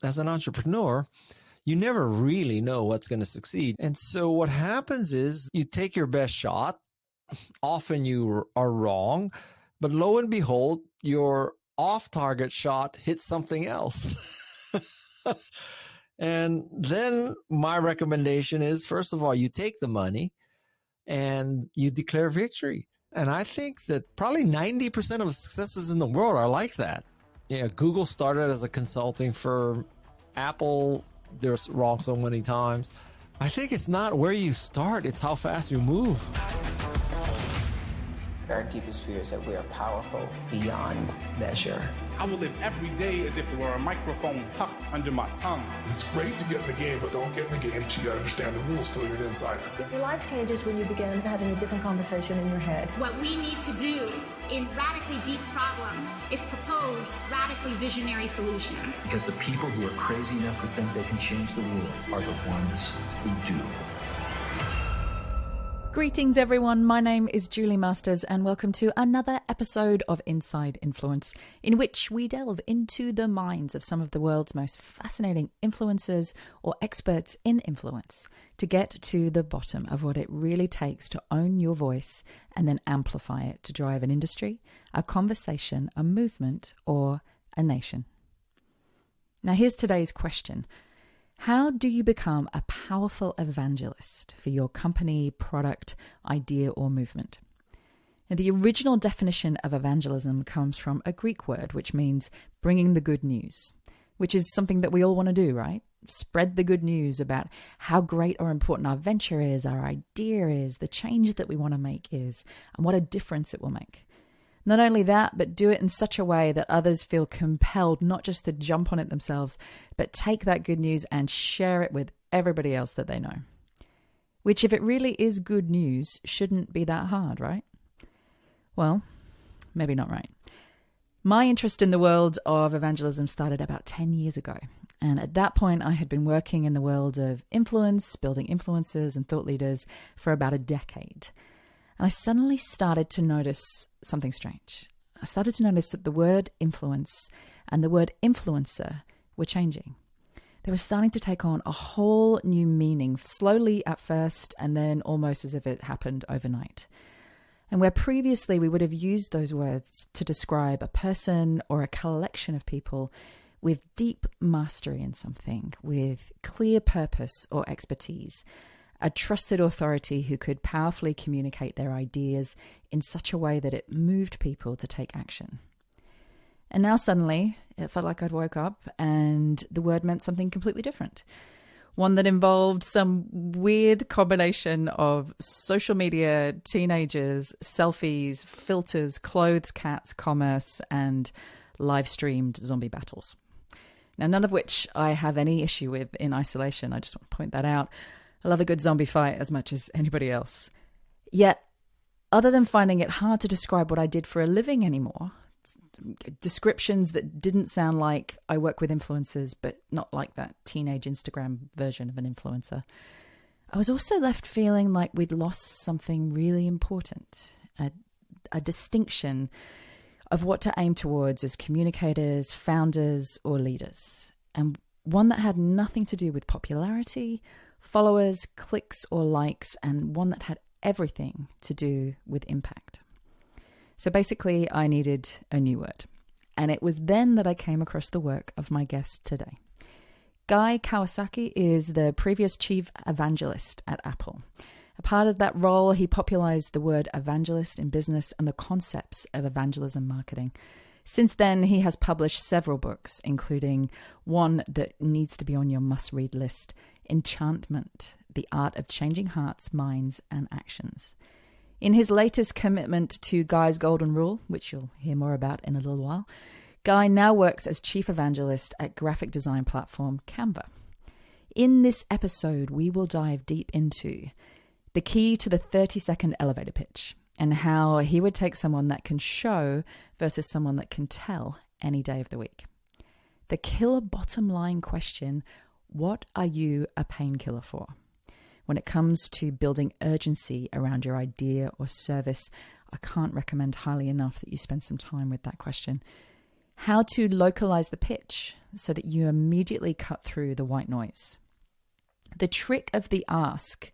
as an entrepreneur, you never really know what's going to succeed. And so what happens is you take your best shot. Often you are wrong, but lo and behold, your off-target shot hits something else. And then my recommendation is, first of all, you take the money and you declare victory. And I think that probably 90% of successes in the world are like that. Yeah, Google started as a consulting firm. Apple, they're wrong so many times. I think it's not where you start, it's how fast you move. Our deepest fear is that we are powerful beyond measure. I will live every day as if there were a microphone tucked under my tongue. It's great to get in the game, but don't get in the game till you understand the rules, till you're an insider. Your life changes when you begin having a different conversation in your head. What we need to do in radically deep problems is propose radically visionary solutions. Because the people who are crazy enough to think they can change the world are the ones who do. Greetings everyone, my name is Julie Masters and welcome to another episode of Inside Influence, in which we delve into the minds of some of the world's most fascinating influencers or experts in influence to get to the bottom of what it really takes to own your voice and then amplify it to drive an industry, a conversation, a movement, or a nation. Now here's today's question. How do you become a powerful evangelist for your company, product, idea, or movement? Now, the original definition of evangelism comes from a Greek word, which means bringing the good news, which is something that we all want to do, right? Spread the good news about how great or important our venture is, our idea is, the change that we want to make is, and what a difference it will make. Not only that, but do it in such a way that others feel compelled not just to jump on it themselves, but take that good news and share it with everybody else that they know. Which, if it really is good news, shouldn't be that hard, right? Well, maybe not right. My interest in the world of evangelism started about 10 years ago. And at that point, I had been working in the world of influence, building influencers and thought leaders for about a decade. And I suddenly started to notice something strange. I started to notice that the word influence and the word influencer were changing. They were starting to take on a whole new meaning, slowly at first, and then almost as if it happened overnight. And where previously we would have used those words to describe a person or a collection of people with deep mastery in something, with clear purpose or expertise, a trusted authority who could powerfully communicate their ideas in such a way that it moved people to take action. And now suddenly, it felt like I'd woke up and the word meant something completely different. One that involved some weird combination of social media, teenagers, selfies, filters, clothes, cats, commerce, and live-streamed zombie battles. Now, none of which I have any issue with in isolation. I just want to point that out. I love a good zombie fight as much as anybody else. Yet, other than finding it hard to describe what I did for a living anymore, descriptions that didn't sound like I work with influencers, but not like that teenage Instagram version of an influencer, I was also left feeling like we'd lost something really important, a distinction of what to aim towards as communicators, founders, or leaders, and one that had nothing to do with popularity, followers, clicks, or likes, and one that had everything to do with impact. So basically, I needed a new word. And it was then that I came across the work of my guest today. Guy Kawasaki is the previous chief evangelist at Apple. A part of that role, he popularized the word evangelist in business and the concepts of evangelism marketing. Since then, he has published several books, including one that needs to be on your must-read list, Enchantment, The Art of Changing Hearts, Minds, and Actions. In his latest commitment to Guy's Golden Rule, which you'll hear more about in a little while, Guy now works as chief evangelist at graphic design platform Canva. In this episode, we will dive deep into the key to the 30-second elevator pitch and how he would take someone that can show versus someone that can tell any day of the week. The killer bottom line question: what are you a painkiller for? When it comes to building urgency around your idea or service, I can't recommend highly enough that you spend some time with that question. how to localize the pitch so that you immediately cut through the white noise, the trick of the ask,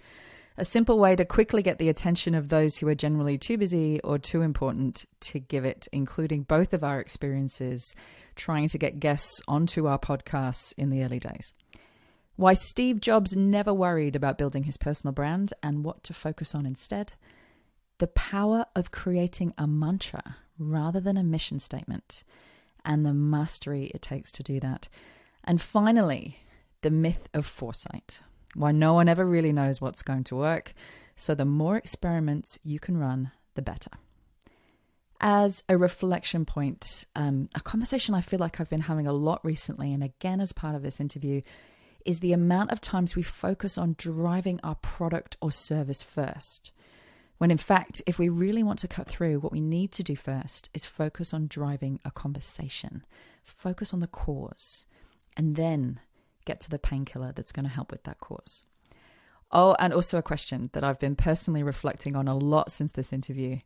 a simple way to quickly get the attention of those who are generally too busy or too important to give it, including both of our experiences trying to get guests onto our podcasts in the early days. Why Steve Jobs never worried about building his personal brand and what to focus on instead. The power of creating a mantra rather than a mission statement and the mastery it takes to do that. And finally, the myth of foresight. Why no one ever really knows what's going to work, so the more experiments you can run, the better. As a reflection point, a conversation I feel like I've been having a lot recently, and again as part of this interview, is the amount of times we focus on driving our product or service first. When in fact, if we really want to cut through, what we need to do first is focus on driving a conversation, focus on the cause, and then get to the painkiller that's going to help with that cause. Oh, and also a question that I've been personally reflecting on a lot since this interview.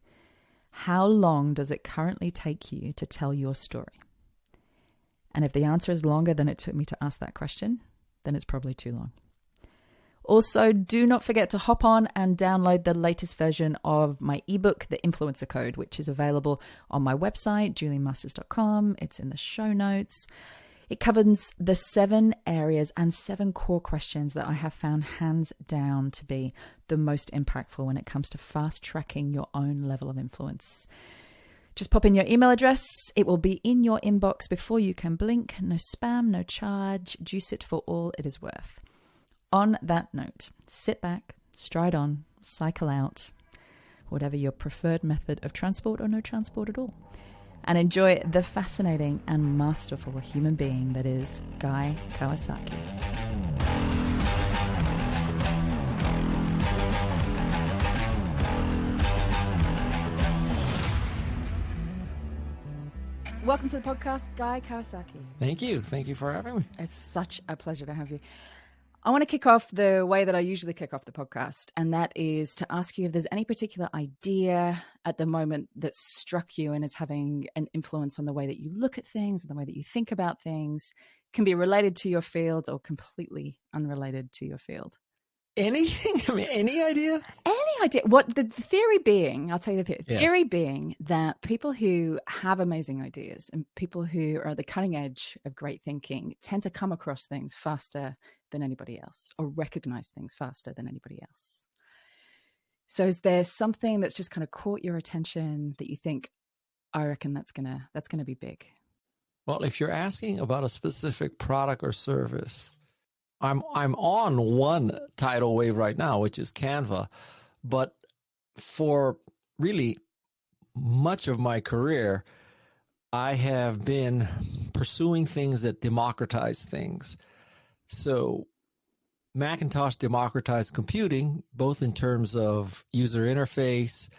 How long does it currently take you to tell your story? And if the answer is longer than it took me to ask that question, then it's probably too long. Also, do not forget to hop on and download the latest version of my ebook, The Influencer Code, which is available on my website, juliemasters.com. It's in the show notes. It covers the 7 areas and 7 core questions that I have found hands down to be the most impactful when it comes to fast tracking your own level of influence. Just pop in your email address. It will be in your inbox before you can blink. No spam, no charge. Juice it for all it is worth. On that note, sit back, stride on, cycle out, whatever your preferred method of transport or no transport at all, and enjoy the fascinating and masterful human being that is Guy Kawasaki. Welcome to the podcast, Guy Kawasaki. Thank you. Thank you for having me. It's such a pleasure to have you. I want to kick off the way that I usually kick off the podcast, and that is to ask you if there's any particular idea at the moment that struck you and is having an influence on the way that you look at things and the way that you think about things. Can be related to your field or completely unrelated to your field. Anything? I mean, any idea? Any idea? What the theory being, I'll tell you the theory. Yes. Theory being that people who have amazing ideas and people who are at the cutting edge of great thinking tend to come across things faster than anybody else or recognize things faster than anybody else. So is there something that's just kind of caught your attention that you think, I reckon that's gonna be big? Well, if you're asking about a specific product or service, I'm on one tidal wave right now, which is Canva. But for really much of my career, I have been pursuing things that democratize things. So Macintosh democratized computing, both in terms of user interface,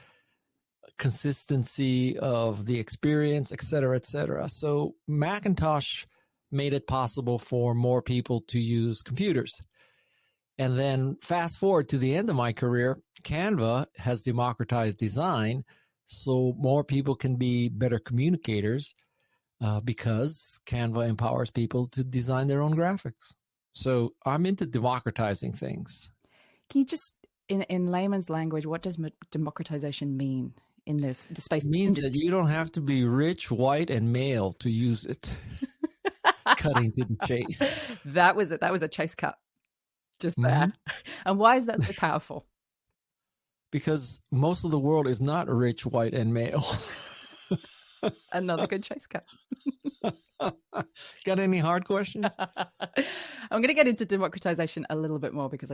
consistency of the experience, et cetera, et cetera. So Macintosh made it possible for more people to use computers. And then fast forward to the end of my career, Canva has democratized design, so more people can be better communicators because Canva empowers people to design their own graphics. So I'm into democratizing things. Can you just, in layman's language, what does democratization mean in the space? It means that you don't have to be rich, white, and male to use it. Cutting to the chase. That was it. That was a chase cut. Just there. And why is that so powerful? Because most of the world is not rich, white, and male. Another good chase cut. Got any hard questions? I'm going to get into democratization a little bit more because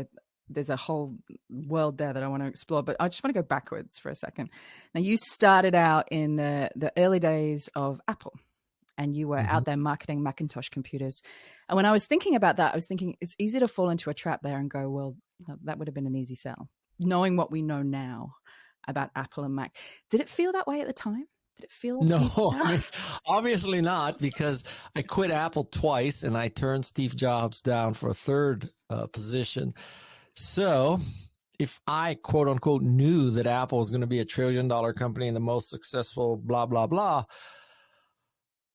there's a whole world there that I want to explore, but I just want to go backwards for a second. Now, you started out in the early days of Apple, and you were out there marketing Macintosh computers. And when I was thinking about that, I was thinking it's easy to fall into a trap there and go, well, that would have been an easy sell. Knowing what we know now about Apple and Mac. Did it feel that way at the time? Did it feel like No, I mean, obviously not, because I quit Apple twice and I turned Steve Jobs down for a third position. So if I, quote unquote, knew that Apple was going to be $1 trillion company and the most successful blah, blah, blah,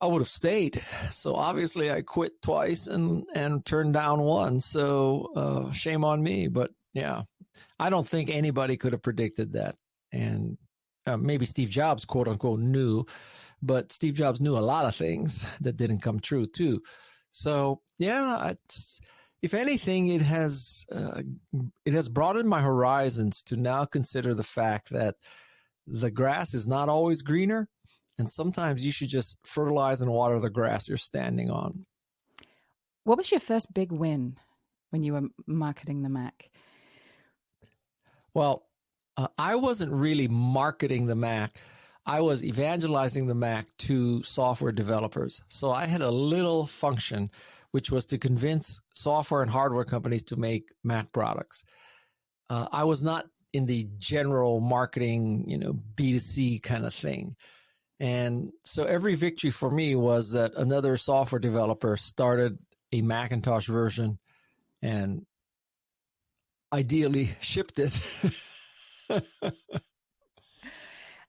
I would have stayed. So obviously I quit twice and turned down one. So shame on me. But yeah, I don't think anybody could have predicted that. And maybe Steve Jobs, quote unquote, knew, but Steve Jobs knew a lot of things that didn't come true too. So yeah, if anything, it has broadened my horizons to now consider the fact that the grass is not always greener. And sometimes you should just fertilize and water the grass you're standing on. What was your first big win when you were marketing the Mac? Well, I wasn't really marketing the Mac. I was evangelizing the Mac to software developers. So I had a little function, which was to convince software and hardware companies to make Mac products. I was not in the general marketing, B2C kind of thing. And so every victory for me was that another software developer started a Macintosh version and ideally shipped it.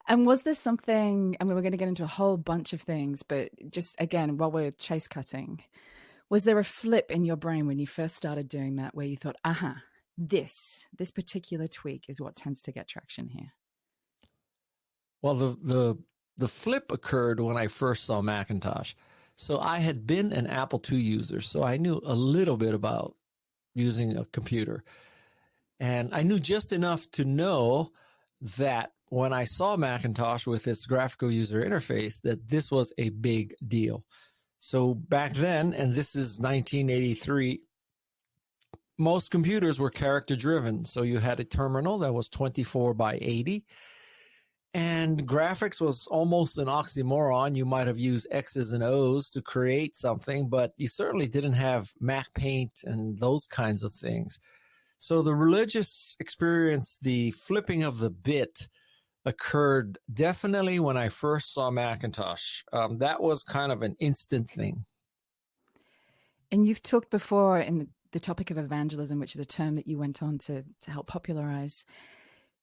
And was there something, I mean, we're going to get into a whole bunch of things, but just again, while we're chase cutting, was there a flip in your brain when you first started doing that where you thought, this particular tweak is what tends to get traction here? Well, the flip occurred when I first saw Macintosh. So I had been an Apple II user, so I knew a little bit about using a computer. And I knew just enough to know that when I saw Macintosh with its graphical user interface, that this was a big deal. So back then, and this is 1983, most computers were character driven. So you had a terminal that was 24 by 80. And graphics was almost an oxymoron. You might have used X's and O's to create something, but you certainly didn't have Mac Paint and those kinds of things. So the religious experience, the flipping of the bit, occurred definitely when I first saw Macintosh. That was kind of an instant thing. And you've talked before in the topic of evangelism, which is a term that you went on to help popularize,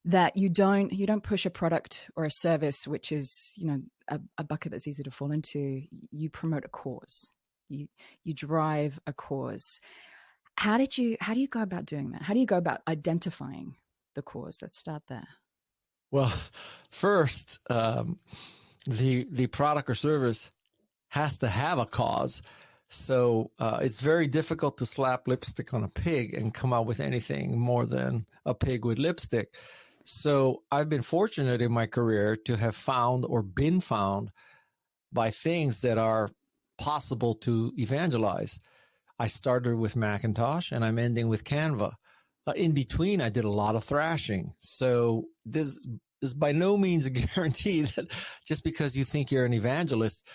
that you don't push a product or a service, which is, a bucket that's easy to fall into. You promote a cause. You drive a cause. How do you go about doing that? How do you go about identifying the cause? Let's start there. Well, first, the product or service has to have a cause. So it's very difficult to slap lipstick on a pig and come out with anything more than a pig with lipstick. So I've been fortunate in my career to have found or been found by things that are possible to evangelize. I started with Macintosh and I'm ending with Canva. In between, I did a lot of thrashing. So this is by no means a guarantee that just because you think you're an evangelist,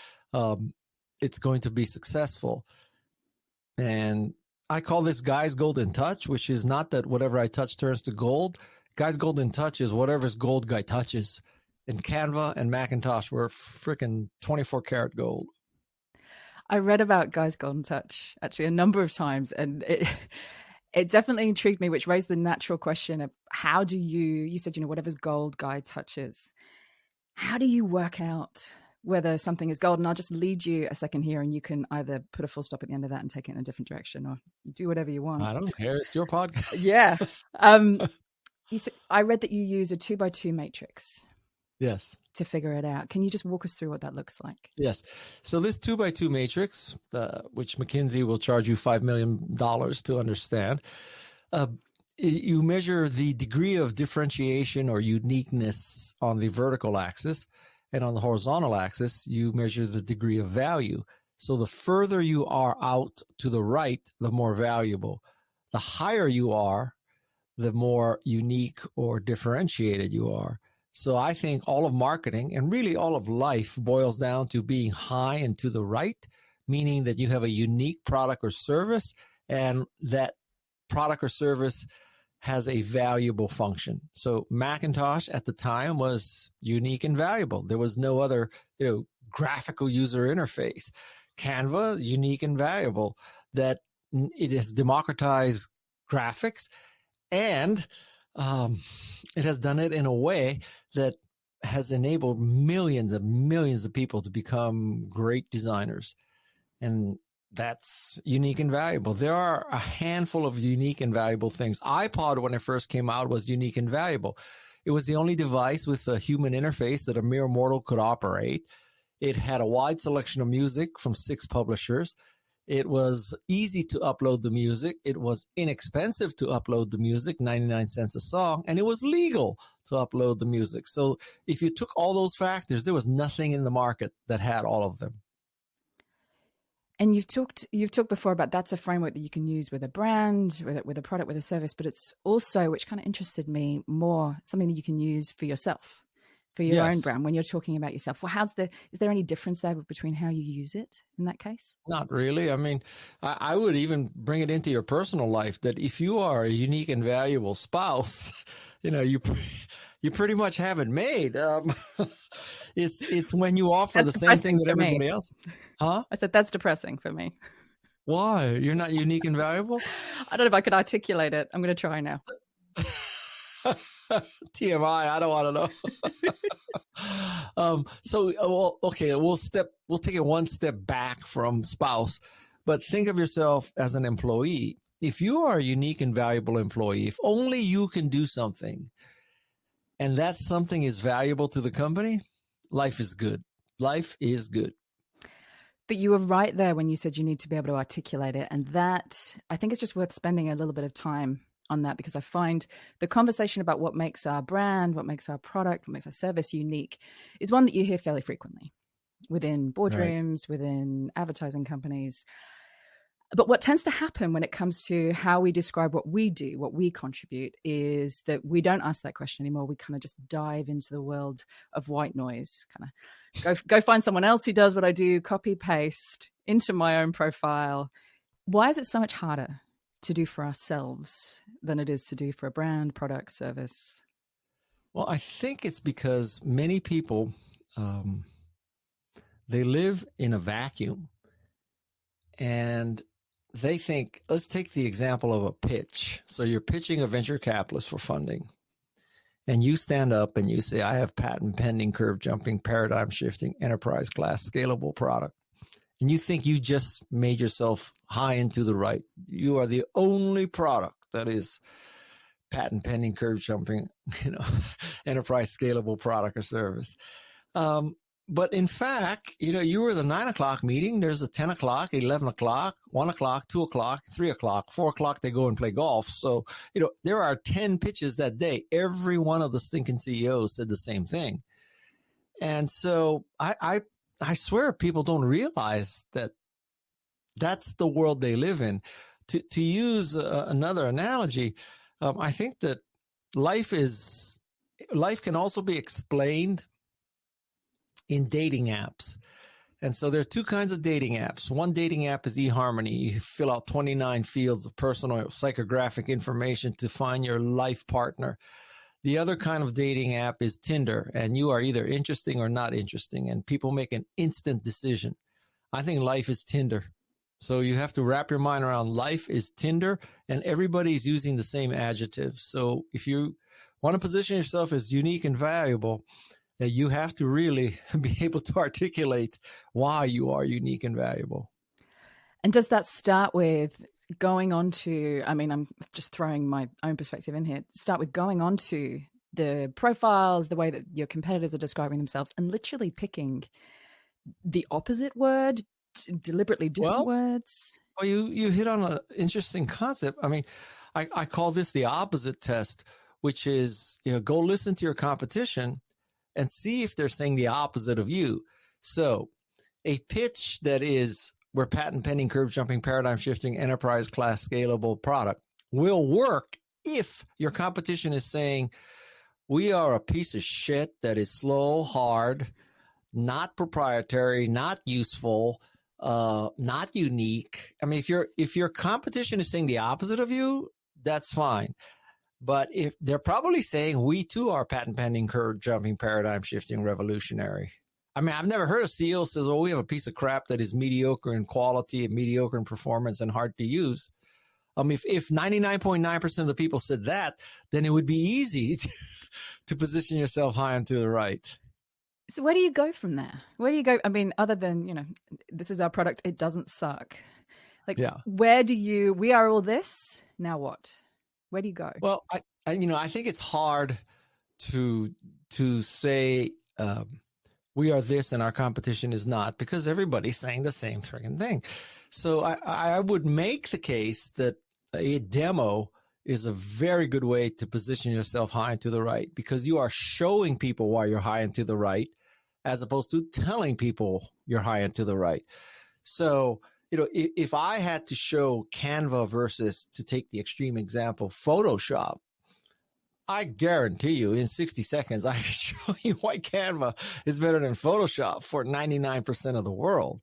it's going to be successful. And I call this Guy's Golden Touch, which is not that whatever I touch turns to gold. Guy's Golden Touch is whatever's gold Guy touches. And Canva and Macintosh were freaking 24 karat gold. I read about Guy's Golden Touch actually a number of times, and it definitely intrigued me, which raised the natural question of how do you said, whatever's gold Guy touches. How do you work out whether something is gold? And I'll just lead you a second here, and you can either put a full stop at the end of that and take it in a different direction or do whatever you want. I don't care. It's your podcast. Yeah. I read that you use a 2x2 matrix. Yes. To figure it out. Can you just walk us through what that looks like? Yes. So this 2x2 matrix, which McKinsey will charge you $5 million to understand, you measure the degree of differentiation or uniqueness on the vertical axis, and on the horizontal axis, you measure the degree of value. So the further you are out to the right, the more valuable. The higher you are, the more unique or differentiated you are. So I think all of marketing and really all of life boils down to being high and to the right, meaning that you have a unique product or service, and that product or service has a valuable function. So Macintosh at the time was unique and valuable. There was no other, graphical user interface. Canva, unique and valuable, that it has democratized graphics, and it has done it in a way that has enabled millions and millions of people to become great designers. And that's unique and valuable. There are a handful of unique and valuable things. iPod, when it first came out, was unique and valuable. It was the only device with a human interface that a mere mortal could operate. It had a wide selection of music from 6 publishers. It was easy to upload the music. It was inexpensive to upload the music, 99 cents a song, and it was legal to upload the music. So if you took all those factors, there was nothing in the market that had all of them. And you've talked before about that's a framework that you can use with a brand, with a product, with a service, but it's also, which kind of interested me more, something that you can use for yourself, for your own brand when you're talking about yourself. Well, is there any difference there between how you use it in that case? Not really. I mean, I would even bring it into your personal life that if you are a unique and valuable spouse, you pretty much have it made. It's when you offer the same thing that everybody else. Huh? I said, that's depressing for me. Why? You're not unique and valuable? I don't know if I could articulate it. I'm going to try now. TMI, I don't want to know. Okay, we'll take it one step back from spouse, but think of yourself as an employee. If you are a unique and valuable employee, if only you can do something, and that something is valuable to the company, life is good. Life is good. But you were right there when you said you need to be able to articulate it. And that, I think it's just worth spending a little bit of time on that, because I find the conversation about what makes our brand, what makes our product, what makes our service unique is one that you hear fairly frequently within boardrooms, within advertising companies. But what tends to happen when it comes to how we describe what we do, what we contribute, is that we don't ask that question anymore. We kind of just dive into the world of white noise, kind of go find someone else who does what I do, copy, paste into my own profile. Why is it so much harder to do for ourselves than it is to do for a brand, product, service? Well, I think it's because many people, they live in a vacuum, and they think, let's take the example of a pitch. So you're pitching a venture capitalist for funding, and you stand up and you say, I have patent pending, curve jumping, paradigm shifting, enterprise class, scalable product. And you think you just made yourself high and to the right. You are the only product that is patent pending, curve jumping, enterprise scalable product or service. But in fact, you were the 9 o'clock meeting. There's a 10 o'clock, 11 o'clock, 1 o'clock, 2 o'clock, 3 o'clock, 4 o'clock, they go and play golf. So, there are 10 pitches that day. Every one of the stinking CEOs said the same thing. And so I swear people don't realize that that's the world they live in. To use another analogy, I think that life can also be explained in dating apps. And so there are 2 kinds of dating apps. One dating app is eHarmony. You fill out 29 fields of personal psychographic information to find your life partner. The other kind of dating app is Tinder, and you are either interesting or not interesting, and people make an instant decision. I think life is Tinder. So you have to wrap your mind around life is Tinder, and everybody's using the same adjectives. So if you want to position yourself as unique and valuable, you have to really be able to articulate why you are unique and valuable. And does that start with going on to, I'm just throwing my own perspective in here, start with going on to the profiles, the way that your competitors are describing themselves, and literally picking the opposite word, deliberately different words? Well, you hit on an interesting concept. I call this the opposite test, which is, go listen to your competition and see if they're saying the opposite of you. So a pitch that is, we're patent pending, curve jumping, paradigm shifting, enterprise class scalable product will work if your competition is saying, we are a piece of shit that is slow, hard, not proprietary, not useful, not unique. If your competition is saying the opposite of you, that's fine. But if they're probably saying, we too are patent pending, curve jumping, paradigm shifting, revolutionary. I've never heard a CEO says, we have a piece of crap that is mediocre in quality and mediocre in performance and hard to use. If 99.9% of the people said that, then it would be easy to position yourself high and to the right. So where do you go from there? Where do you go? I mean, other than, this is our product, it doesn't suck. Like, where do you, we are all this, now what? Where do you go? Well, I think it's hard to say we are this and our competition is not, because everybody's saying the same friggin' thing. So I would make the case that a demo is a very good way to position yourself high and to the right, because you are showing people why you're high and to the right, as opposed to telling people you're high and to the right. So, if I had to show Canva versus, to take the extreme example, Photoshop, I guarantee you in 60 seconds, I can show you why Canva is better than Photoshop for 99% of the world.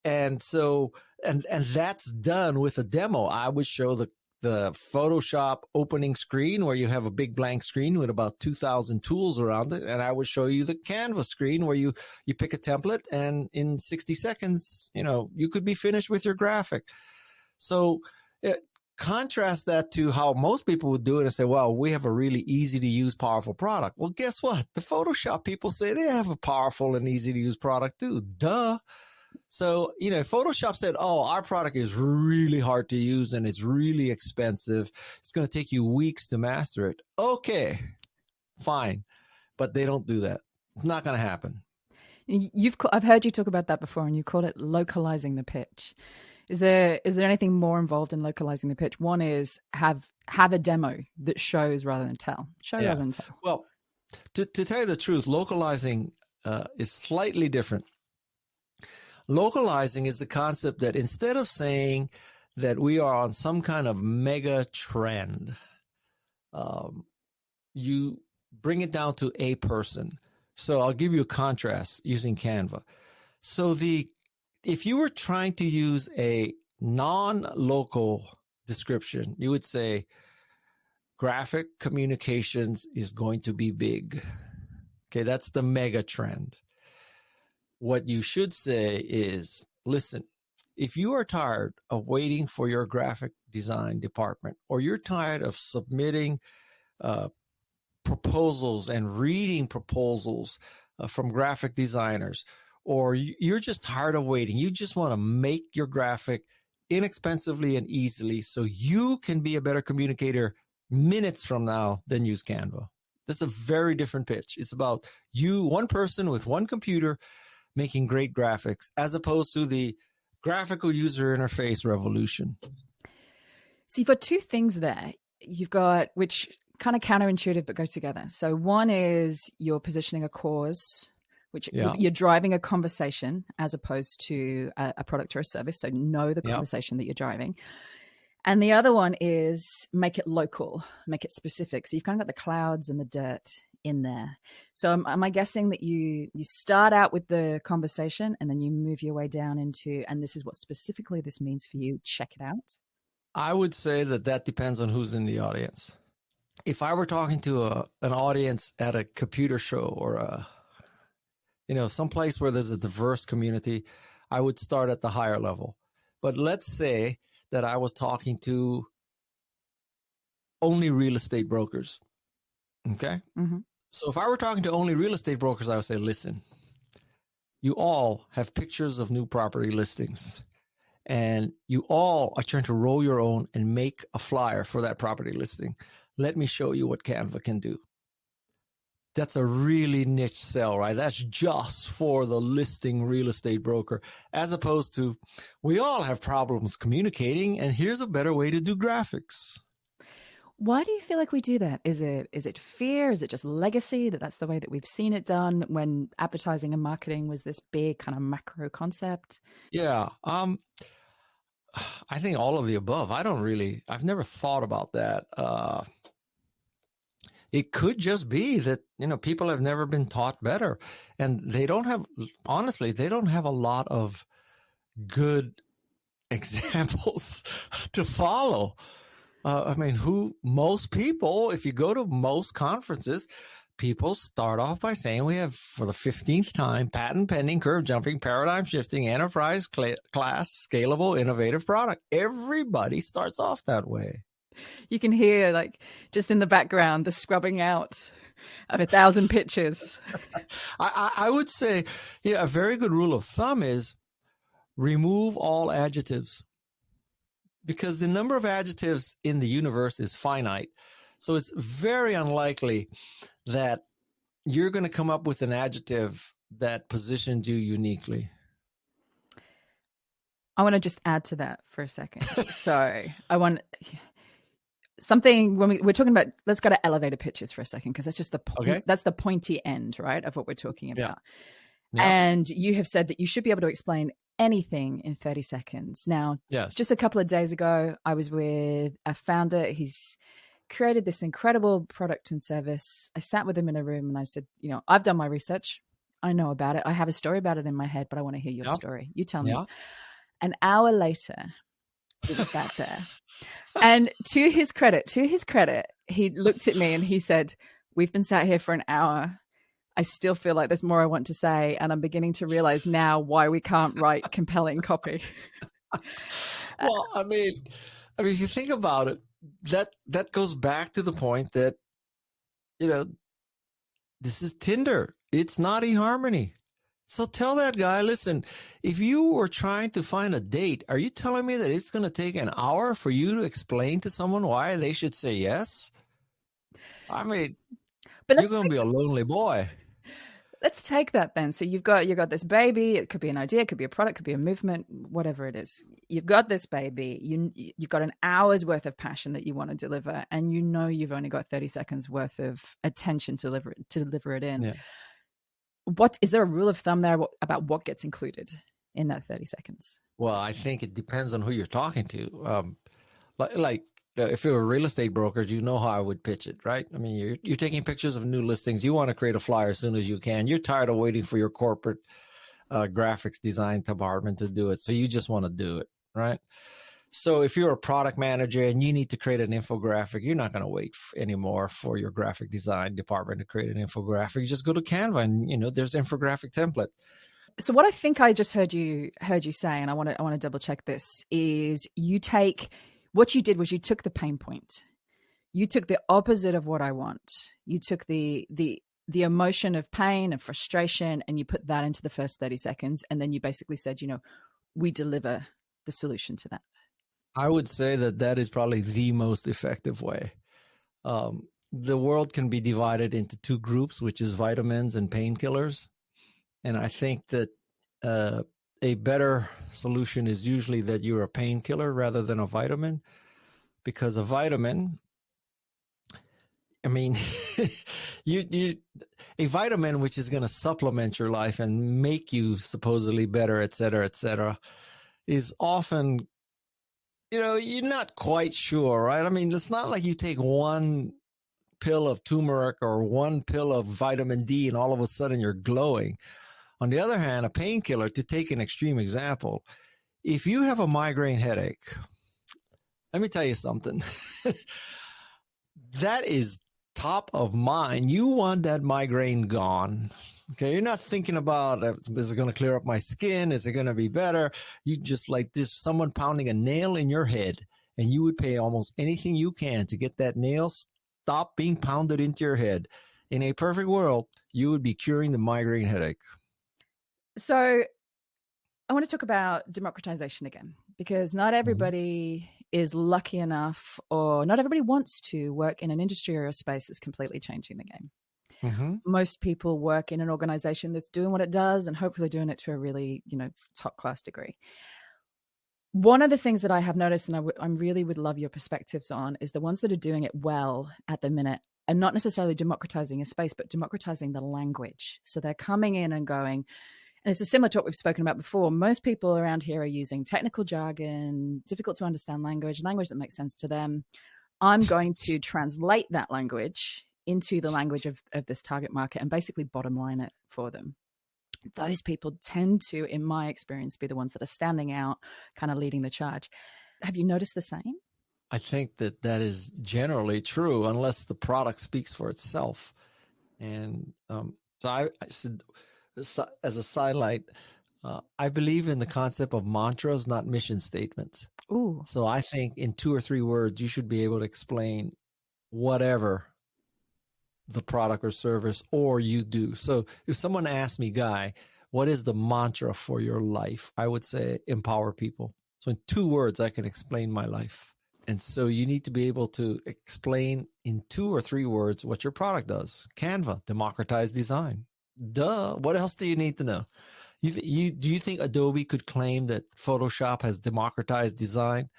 And so, and that's done with a demo. I would show the Photoshop opening screen where you have a big blank screen with about 2,000 tools around it. And I would show you the Canva screen where you pick a template, and in 60 seconds, you could be finished with your graphic. So contrast that to how most people would do it and say, well, we have a really easy to use, powerful product. Well, guess what? The Photoshop people say they have a powerful and easy to use product too. Duh. So, Photoshop said, oh, our product is really hard to use and it's really expensive. It's going to take you weeks to master it. Okay, fine. But they don't do that. It's not going to happen. I've heard you talk about that before, and you call it localizing the pitch. Is there anything more involved in localizing the pitch? One is have a demo that shows rather than tell. Rather than tell. Well, to tell you the truth, localizing is slightly different. Localizing is the concept that instead of saying that we are on some kind of mega trend, you bring it down to a person. So I'll give you a contrast using Canva. So if you were trying to use a non-local description, you would say graphic communications is going to be big. Okay, that's the mega trend. What you should say is, listen, if you are tired of waiting for your graphic design department, or you're tired of submitting proposals and reading proposals from graphic designers, or you're just tired of waiting, you just want to make your graphic inexpensively and easily so you can be a better communicator minutes from now, then use Canva. That's a very different pitch. It's about you, one person with one computer, making great graphics, as opposed to the graphical user interface revolution. So you've got two things there. You've got, which kind of counterintuitive but go together. So one is you're positioning a cause, which you're driving a conversation as opposed to a product or a service. So know the conversation that you're driving. And the other one is make it local, make it specific. So you've kind of got the clouds and the dirt in there. So am I guessing that you start out with the conversation and then you move your way down into, and this is what specifically this means for you, check it out? I would say that depends on who's in the audience. If I were talking to an audience at a computer show or someplace where there's a diverse community, I would start at the higher level. But let's say that I was talking to only real estate brokers. Okay? Mm-hmm. So if I were talking to only real estate brokers, I would say, listen, you all have pictures of new property listings, and you all are trying to roll your own and make a flyer for that property listing. Let me show you what Canva can do. That's a really niche sell, right? That's just for the listing real estate broker, as opposed to we all have problems communicating, and here's a better way to do graphics. Why do you feel like we do that? Is it fear? Is it just legacy that's the way that we've seen it done when advertising and marketing was this big kind of macro concept? Yeah. I think all of the above. I've never thought about that. It could just be that, people have never been taught better, and they don't have a lot of good examples to follow. Most people, if you go to most conferences, people start off by saying we have, for the 15th time, patent pending, curve jumping, paradigm shifting, enterprise class, scalable, innovative product. Everybody starts off that way. You can hear, like, just in the background, the scrubbing out of 1,000 pictures. I would say, a very good rule of thumb is remove all adjectives, because the number of adjectives in the universe is finite. So it's very unlikely that you're going to come up with an adjective that positions you uniquely. I want to just add to that for a second. So I want something when we're talking about, let's go to elevator pitches for a second, because that's just that's the pointy end, right, of what we're talking about. Yeah. And you have said that you should be able to explain anything in 30 seconds. Now, just a couple of days ago, I was with a founder. He's created this incredible product and service. I sat with him in a room and I said, I've done my research. I know about it. I have a story about it in my head, but I want to hear your story. You tell me. An hour later, he sat there. And to his credit, he looked at me and he said, we've been sat here for an hour. I still feel like there's more I want to say. And I'm beginning to realize now why we can't write compelling copy. Well, I mean, if you think about it, that goes back to the point that, this is Tinder. It's not eHarmony. So tell that guy, listen, if you were trying to find a date, are you telling me that it's going to take an hour for you to explain to someone why they should say yes? I mean, but you're going to be a lonely boy. Let's take that then. So you've got this baby. It could be an idea, it could be a product, it could be a movement, whatever it is. You've got this baby. You've got an hour's worth of passion that you want to deliver, and you've only got 30 seconds worth of attention to deliver it in. Yeah. Is there a rule of thumb there about what gets included in that 30 seconds? Well, I think it depends on who you're talking to. If you're a real estate broker, you know how I would pitch it, right? I mean, you're taking pictures of new listings. You want to create a flyer as soon as you can. You're tired of waiting for your corporate graphics design department to do it. So you just want to do it, right? So if you're a product manager and you need to create an infographic, you're not going to wait anymore for your graphic design department to create an infographic. You just go to Canva and, there's infographic template. So what I think I just heard you say, and I want to double check this, is what you did was you took the pain point. You took the opposite of what I want. You took the emotion of pain and frustration, and you put that into the first 30 seconds. And then you basically said, we deliver the solution to that. I would say that is probably the most effective way. The world can be divided into two groups, which is vitamins and painkillers. And I think that a better solution is usually that you're a painkiller rather than a vitamin, because a vitamin, I mean, a vitamin which is going to supplement your life and make you supposedly better, et cetera, is often, you're not quite sure, right? I mean, it's not like you take one pill of turmeric or one pill of vitamin D and all of a sudden you're glowing. On the other hand, a painkiller, to take an extreme example, if you have a migraine headache, let me tell you something. That is top of mind. You want that migraine gone. Okay, you're not thinking about, is it going to clear up my skin? Is it going to be better? You just like this, someone pounding a nail in your head, and you would pay almost anything you can to get that nail stop being pounded into your head. In a perfect world, you would be curing the migraine headache. So I want to talk about democratization again, because not everybody is lucky enough, or not everybody wants to work in an industry or a space that's completely changing the game. Mm-hmm. Most people work in an organization that's doing what it does and hopefully doing it to a really, top class degree. One of the things that I have noticed, and I really would love your perspectives on, is the ones that are doing it well at the minute and not necessarily democratizing a space, but democratizing the language. So they're coming in and going, and this is similar to what we've spoken about before. Most people around here are using technical jargon, difficult to understand language that makes sense to them. I'm going to translate that language into the language of this target market and basically bottom line it for them. Those people tend to, in my experience, be the ones that are standing out, kind of leading the charge. Have you noticed the same? I think that is generally true, unless the product speaks for itself. And so I said, as a sidelight, I believe in the concept of mantras, not mission statements. Ooh. So I think in 2 or 3 words, you should be able to explain whatever the product or service or you do. So if someone asked me, Guy, what is the mantra for your life? I would say empower people. So in 2 words, I can explain my life. And so you need to be able to explain in 2 or 3 words what your product does. Canva, democratize design. Duh. What else do you need to know? Do you think Adobe could claim that Photoshop has democratized design?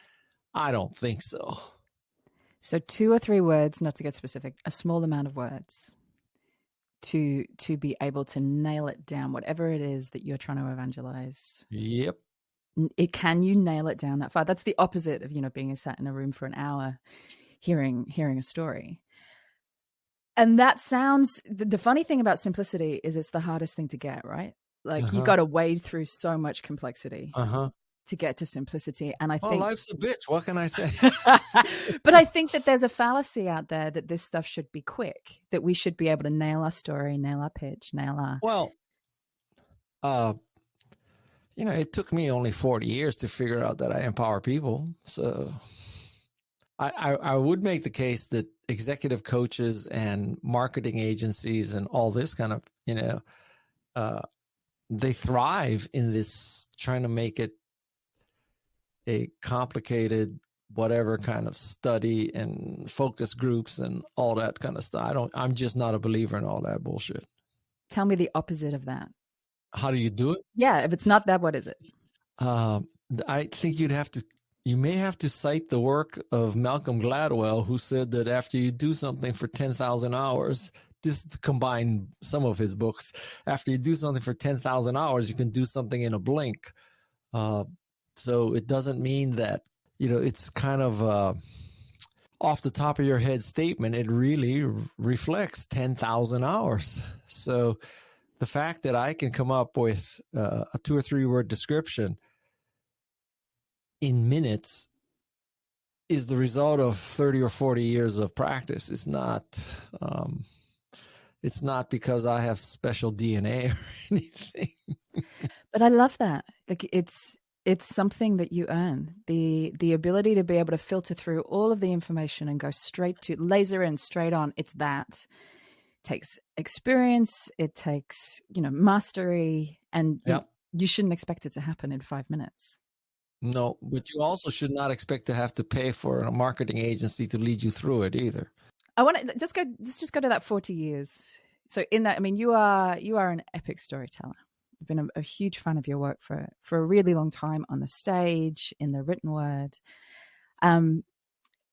I don't think so. So 2 or 3 words, not to get specific, a small amount of words to be able to nail it down, whatever it is that you're trying to evangelize. Yep. Can you nail it down that far? That's the opposite of, being sat in a room for an hour hearing a story. And that sounds, the funny thing about simplicity is it's the hardest thing to get, right? Like you got to wade through so much complexity to get to simplicity. And I think life's a bitch. What can I say? But I think that there's a fallacy out there that this stuff should be quick, that we should be able to nail our story, nail our pitch, nail our... Well, it took me only 40 years to figure out that I empower people. So I would make the case that executive coaches and marketing agencies and all this kind of, they thrive in this trying to make it a complicated, whatever kind of study and focus groups and all that kind of stuff. I'm just not a believer in all that bullshit. Tell me the opposite of that. How do you do it? Yeah. If it's not that, what is it? I think you may have to cite the work of Malcolm Gladwell, who said that after you do something for 10,000 hours, this to combine some of his books, after you do something for 10,000 hours, you can do something in a blink. So it doesn't mean that, it's kind of off the top of your head statement. It really reflects 10,000 hours. So the fact that I can come up with a 2 or 3 word description in minutes is the result of 30 or 40 years of practice. It's not because I have special DNA or anything. But I love that. Like it's something that you earn. The ability to be able to filter through all of the information and go straight to laser in, straight on. It's that. It takes experience. It takes, mastery, and you shouldn't expect it to happen in 5 minutes. No, but you also should not expect to have to pay for a marketing agency to lead you through it either. I want to just go to that 40 years. So in that, I mean, you are an epic storyteller. I've been a huge fan of your work for a really long time on the stage, in the written word. And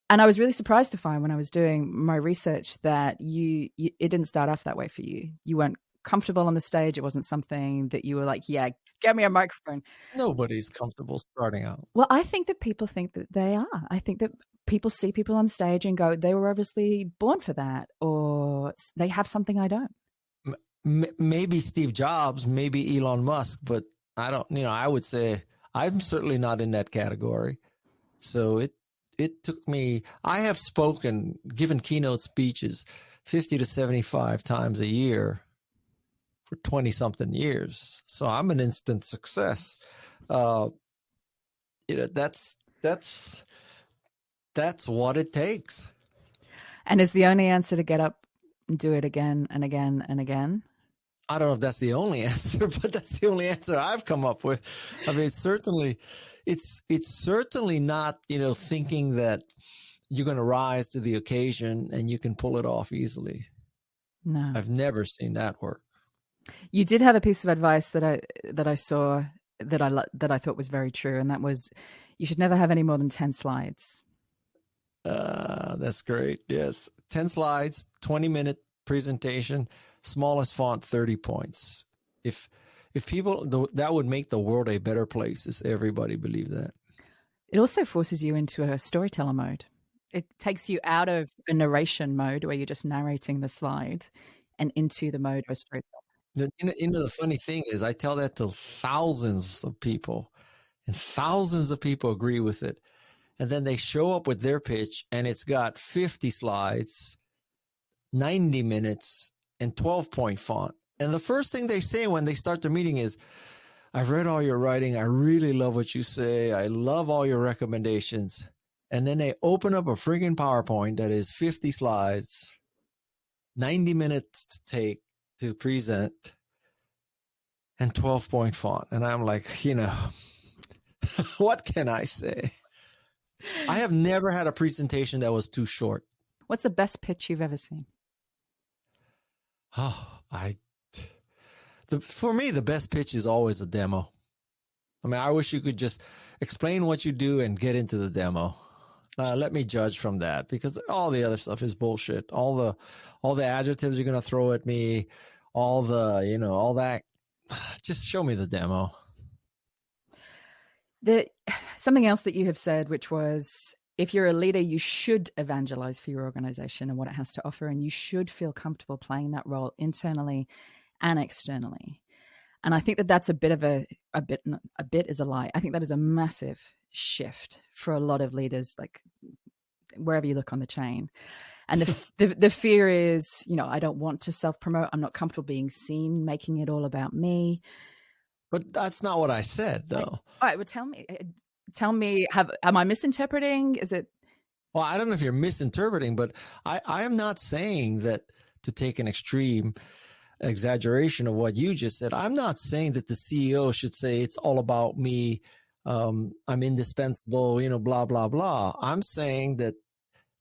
I was really surprised to find when I was doing my research that it didn't start off that way for you. You weren't comfortable on the stage. It wasn't something that you were like, yeah, get me a microphone. Nobody's comfortable starting out. Well, I think that people think that they are. I think that people see people on stage and go, they were obviously born for that, or they have something I don't. Maybe Steve Jobs, maybe Elon Musk, but I don't, I would say I'm certainly not in that category. So it took me, I have given keynote speeches 50 to 75 times a year for 20 something years. So I'm an instant success. That's what it takes. And is the only answer to get up and do it again and again and again? I don't know if that's the only answer, but that's the only answer I've come up with. I mean, it's certainly not, thinking that you're going to rise to the occasion and you can pull it off easily. No, I've never seen that work. You did have a piece of advice that I saw that I thought was very true, and that was you should never have any more than 10 slides. That's great. Yes. 10 slides, 20-minute presentation, smallest font, 30 points. If people, that would make the world a better place. Does everybody believe that? It also forces you into a storyteller mode. It takes you out of a narration mode where you're just narrating the slide and into the mode of a storyteller. The funny thing is I tell that to thousands of people, and thousands of people agree with it. And then they show up with their pitch and it's got 50 slides, 90 minutes, and 12-point font. And the first thing they say when they start the meeting is, I've read all your writing. I really love what you say. I love all your recommendations. And then they open up a friggin' PowerPoint that is 50 slides, 90 minutes to take to present, and 12-point font. And I'm like, what can I say? I have never had a presentation that was too short. What's the best pitch you've ever seen? For me, the best pitch is always a demo. I mean, I wish you could just explain what you do and get into the demo. Let me judge from that, because all the other stuff is bullshit. All the adjectives you're going to throw at me, all that. Just show me the demo. Something else that you have said, which was, if you're a leader, you should evangelize for your organization and what it has to offer, and you should feel comfortable playing that role internally and externally. And I think that that's a bit is a lie. I think that is a massive shift for a lot of leaders, like wherever you look on the chain. And the fear is, I don't want to self-promote. I'm not comfortable being seen, making it all about me. But that's not what I said, though. All right, well, tell me, am I misinterpreting? Is it? Well, I don't know if you're misinterpreting, but I am not saying that, to take an extreme exaggeration of what you just said. I'm not saying that the CEO should say it's all about me. I'm indispensable, blah, blah, blah. I'm saying that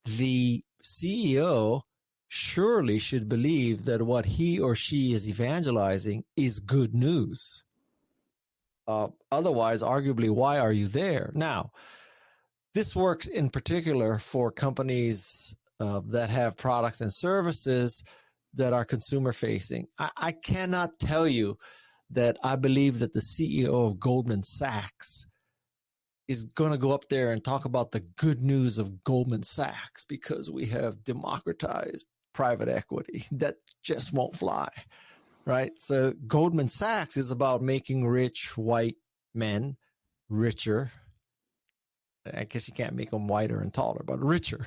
the CEO surely should believe that what he or she is evangelizing is good news. Otherwise, arguably, why are you there? Now, this works in particular for companies that have products and services that are consumer facing. I cannot tell you that I believe that the CEO of Goldman Sachs is going to go up there and talk about the good news of Goldman Sachs because we have democratized private equity. That just won't fly, right? So Goldman Sachs is about making rich white men richer. I guess you can't make them whiter and taller, but richer.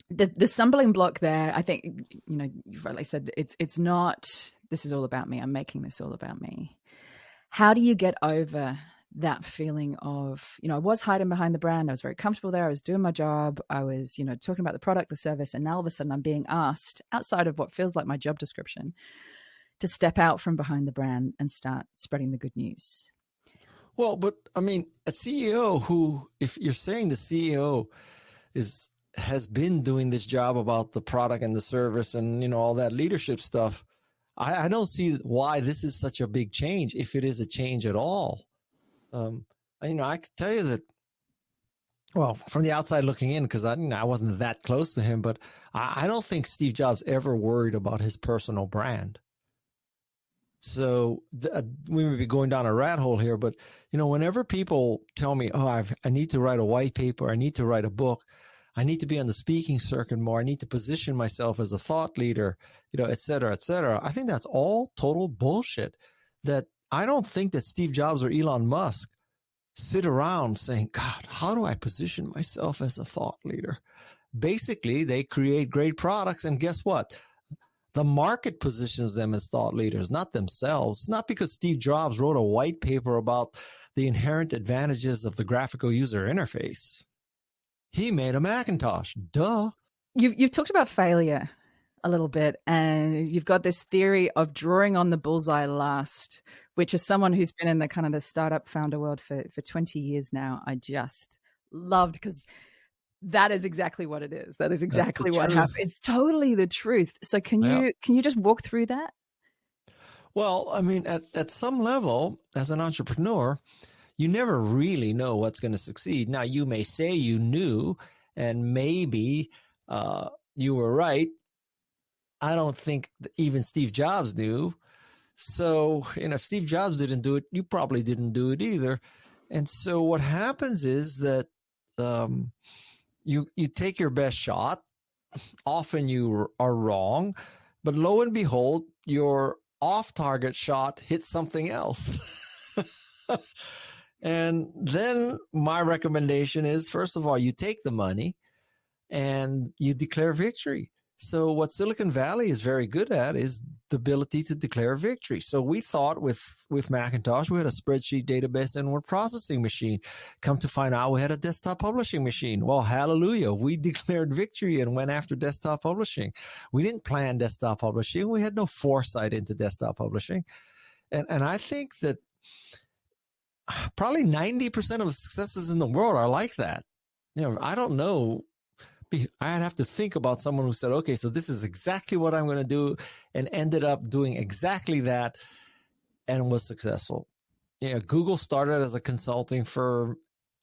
The stumbling block there, I think, you've rightly said, it's not, this is all about me. I'm making this all about me. How do you get over that feeling of, I was hiding behind the brand. I was very comfortable there. I was doing my job. I was, talking about the product, the service. And now all of a sudden I'm being asked, outside of what feels like my job description, to step out from behind the brand and start spreading the good news. Well, but I mean, a CEO who, if you're saying the CEO has been doing this job about the product and the service and, all that leadership stuff, I don't see why this is such a big change, if it is a change at all. I could tell you that, well, from the outside looking in, because I wasn't that close to him, but I don't think Steve Jobs ever worried about his personal brand. So we may be going down a rat hole here, but, whenever people tell me, I need to write a white paper, I need to write a book, I need to be on the speaking circuit more, I need to position myself as a thought leader, et cetera, et cetera. I think that's all total bullshit. That I don't think that Steve Jobs or Elon Musk sit around saying, God, how do I position myself as a thought leader? Basically, they create great products, and guess what? The market positions them as thought leaders, not themselves. Not because Steve Jobs wrote a white paper about the inherent advantages of the graphical user interface. He made a Macintosh. Duh. You've talked about failure a little bit, and you've got this theory of drawing on the bullseye last, which is someone who's been in the kind of the startup founder world for 20 years now. I just loved, because that is exactly what it is. That is exactly what happened. It's totally the truth. So can you just walk through that? Well, I mean, at some level, as an entrepreneur, you never really know what's going to succeed. Now, you may say you knew, and maybe you were right. I don't think even Steve Jobs knew. So, if Steve Jobs didn't do it, you probably didn't do it either. And so what happens is that you take your best shot. Often you are wrong, but lo and behold, your off-target shot hits something else. And then my recommendation is, first of all, you take the money and you declare victory. So what Silicon Valley is very good at is the ability to declare victory. So we thought with Macintosh, we had a spreadsheet database and word processing machine. Come to find out we had a desktop publishing machine. Well, hallelujah. We declared victory and went after desktop publishing. We didn't plan desktop publishing. We had no foresight into desktop publishing. And I think that probably 90% of the successes in the world are like that. I don't know. I'd have to think about someone who said, okay, so this is exactly what I'm going to do, and ended up doing exactly that and was successful. Google started as a consulting firm.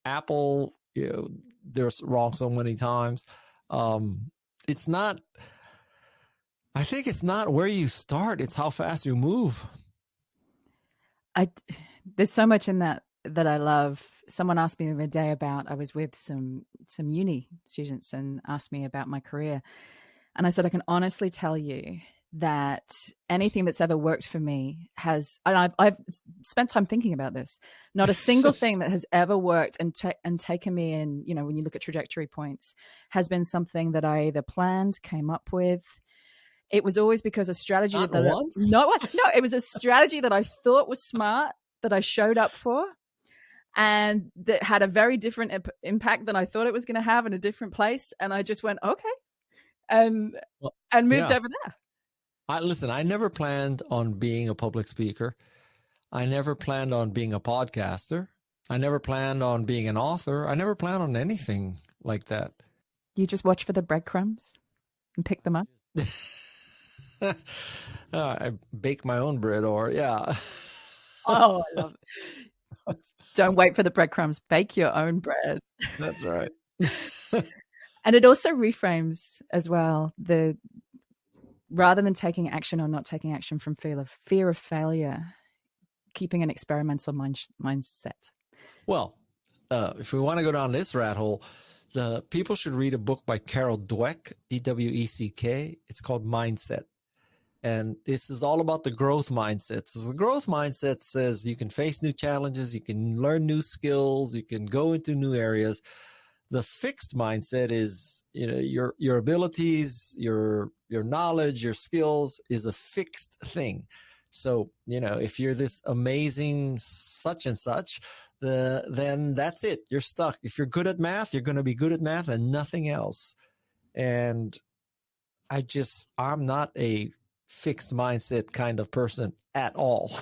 Apple, they're wrong so many times. I think it's not where you start, it's how fast you move. There's so much in that I love. Someone asked me the other day I was with some uni students and asked me about my career. And I said, I can honestly tell you that anything that's ever worked for me has, and I've spent time thinking about this, not a single thing that has ever worked and taken me in, when you look at trajectory points, has been something that I either planned, came up with. It was always because a strategy it was a strategy that I thought was smart, that I showed up for, and that had a very different impact than I thought it was going to have in a different place. And I just went, okay, and moved over there. I never planned on being a public speaker. I never planned on being a podcaster. I never planned on being an author. I never planned on anything like that. You just watch for the breadcrumbs and pick them up? I bake my own bread, Oh, I love it. Don't wait for the breadcrumbs. Bake your own bread. That's right. And it also reframes as well, rather than taking action or not taking action from fear of failure, keeping an experimental mindset. Well, if we want to go down this rat hole, the people should read a book by Carol Dweck, D-W-E-C-K. It's called Mindset. And this is all about the growth mindset. So the growth mindset says you can face new challenges, you can learn new skills, you can go into new areas. The fixed mindset is, your abilities, your knowledge, your skills is a fixed thing. So, if you're this amazing such and such, then that's it. You're stuck. If you're good at math, you're going to be good at math and nothing else. And I'm not a fixed mindset kind of person at all.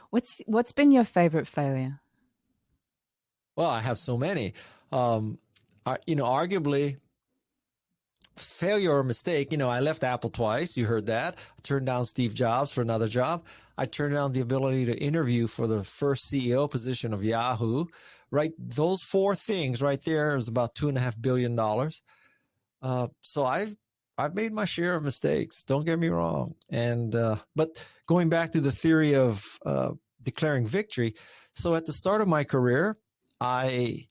What's been your favorite failure? Well, I have so many. Arguably, failure or mistake. I left Apple twice. You heard that. I turned down Steve Jobs for another job. I turned down the ability to interview for the first CEO position of Yahoo. Right, those four things right there is about $2.5 billion. So I've made my share of mistakes. Don't get me wrong. And but going back to the theory of declaring victory. So at the start of my career, I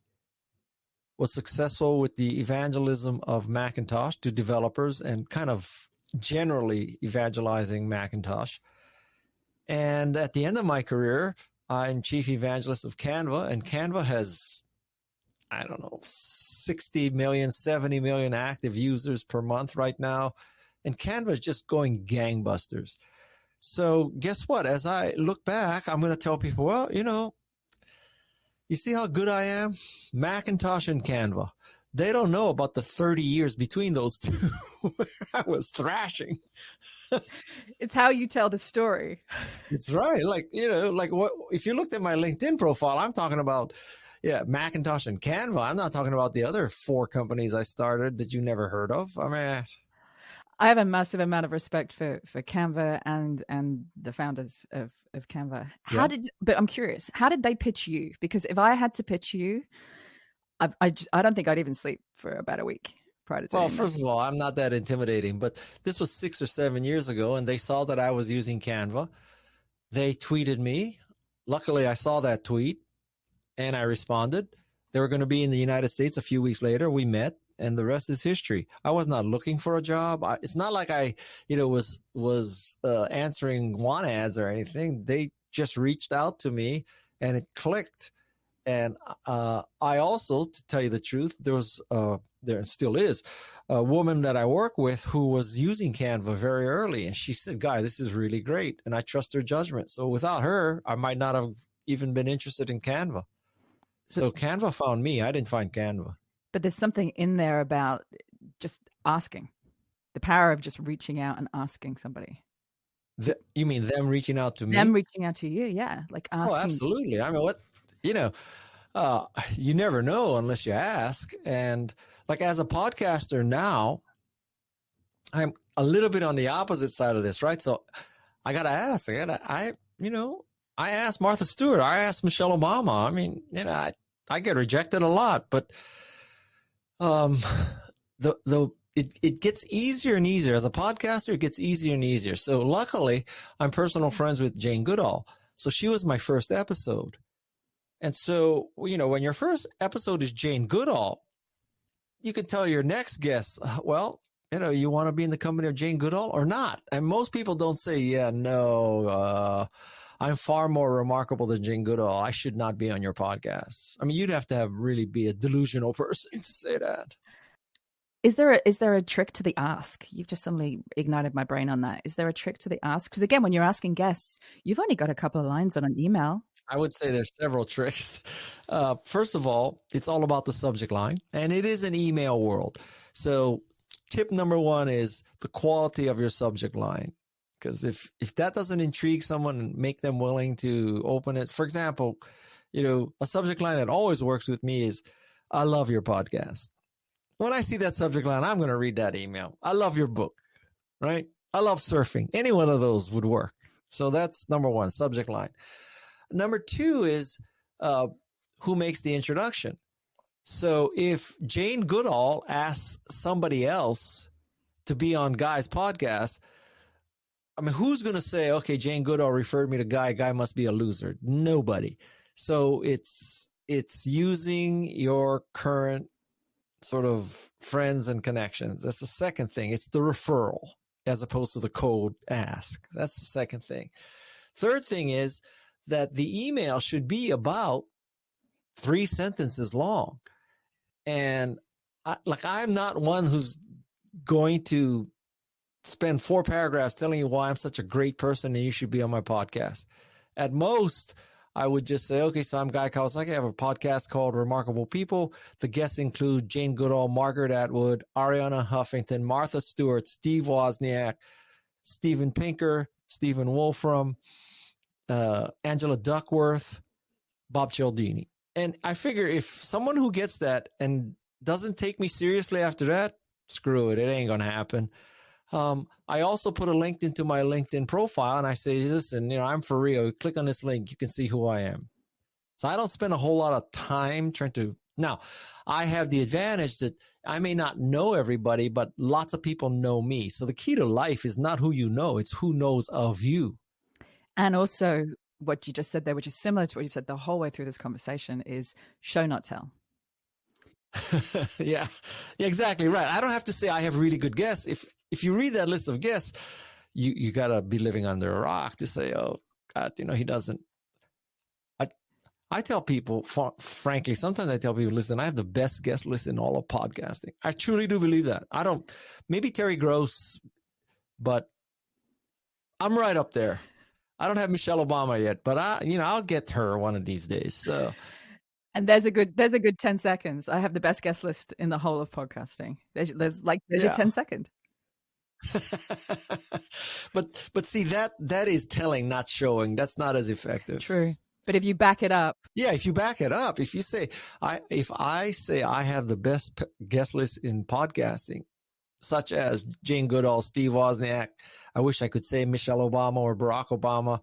was successful with the evangelism of Macintosh to developers and kind of generally evangelizing Macintosh. And at the end of my career, I'm chief evangelist of Canva, and Canva has, 60 million, 70 million active users per month right now. And Canva is just going gangbusters. So guess what? As I look back, I'm going to tell people, well, you see how good I am? Macintosh and Canva. They don't know about the 30 years between those two where I was thrashing. It's how you tell the story. It's right. What if you looked at my LinkedIn profile, I'm talking about Macintosh and Canva. I'm not talking about the other 4 companies I started that you never heard of. I have a massive amount of respect for Canva and the founders of Canva. But I'm curious, how did they pitch you? Because if I had to pitch you, I don't think I'd even sleep for about a week prior to doing that. First of all, I'm not that intimidating, but this was 6 or 7 years ago, and they saw that I was using Canva. They tweeted me. Luckily, I saw that tweet, and I responded. They were going to be in the United States a few weeks later. We met, and the rest is history. I was not looking for a job. It's not like I, was answering want ads or anything. They just reached out to me, and it clicked. And I also, to tell you the truth, there still is a woman that I work with who was using Canva very early. And she said, Guy, this is really great. And I trust her judgment. So without her, I might not have even been interested in Canva. So Canva found me. I didn't find Canva. But there's something in there about just asking, the power of just reaching out and asking somebody. You mean them reaching out to me? Them reaching out to you, yeah. Like asking. Oh, absolutely. I mean, you never know unless you ask. And like as a podcaster now, I'm a little bit on the opposite side of this, right? So I got to ask. I asked Martha Stewart. I asked Michelle Obama. I mean, I get rejected a lot, but it gets easier and easier. As a podcaster, it gets easier and easier. So luckily, I'm personal friends with Jane Goodall. So she was my first episode. And so, when your first episode is Jane Goodall, you can tell your next guest, well, you want to be in the company of Jane Goodall or not? And most people don't say, yeah, no, I'm far more remarkable than Jane Goodall. I should not be on your podcast. I mean, you'd have to really be a delusional person to say that. Is there a trick to the ask? You've just suddenly ignited my brain on that. Is there a trick to the ask? Because again, when you're asking guests, you've only got a couple of lines on an email. I would say there's several tricks. First of all, it's all about the subject line, and it is an email world. So tip number one is the quality of your subject line. Because if that doesn't intrigue someone and make them willing to open it, for example, a subject line that always works with me is, I love your podcast. When I see that subject line, I'm going to read that email. I love your book, right? I love surfing. Any one of those would work. So that's number one, subject line. Number two is who makes the introduction. So if Jane Goodall asks somebody else to be on Guy's podcast, I mean, who's going to say, okay, Jane Goodall referred me to Guy. Guy must be a loser. Nobody. So it's using your current sort of friends and connections. That's the second thing. It's the referral as opposed to the cold ask. That's the second thing. Third thing is that the email should be about 3 sentences long. And I'm not one who's going to spend 4 paragraphs telling you why I'm such a great person and you should be on my podcast. At most, I would just say, okay, so I'm Guy Kawasaki. I have a podcast called Remarkable People. The guests include Jane Goodall, Margaret Atwood, Ariana Huffington, Martha Stewart, Steve Wozniak, Steven Pinker, Stephen Wolfram, Angela Duckworth, Bob Cialdini. And I figure if someone who gets that and doesn't take me seriously after that, screw it. It ain't going to happen. I also put a link into my LinkedIn profile and I say, listen, I'm for real. Click on this link. You can see who I am. So I don't spend a whole lot of time trying to. Now, I have the advantage that I may not know everybody, but lots of people know me. So the key to life is not who you know. It's who knows of you. And also what you just said there, which is similar to what you've said the whole way through this conversation, is show, not tell. Yeah, exactly right. I don't have to say I have really good guests. If you read that list of guests, you got to be living under a rock to say, oh, God, he doesn't. I tell people, frankly, sometimes I tell people, listen, I have the best guest list in all of podcasting. I truly do believe that. Maybe Terry Gross, but I'm right up there. I don't have Michelle Obama yet, but I'll get her one of these days. So. And there's a good 10 seconds. I have the best guest list in the whole of podcasting. There's your 10 second. but see that is telling, not showing. That's not as effective. True. But if you back it up. Yeah, if you back it up, if you say, if I say I have the best guest list in podcasting, such as Jane Goodall, Steve Wozniak, I wish I could say Michelle Obama or Barack Obama,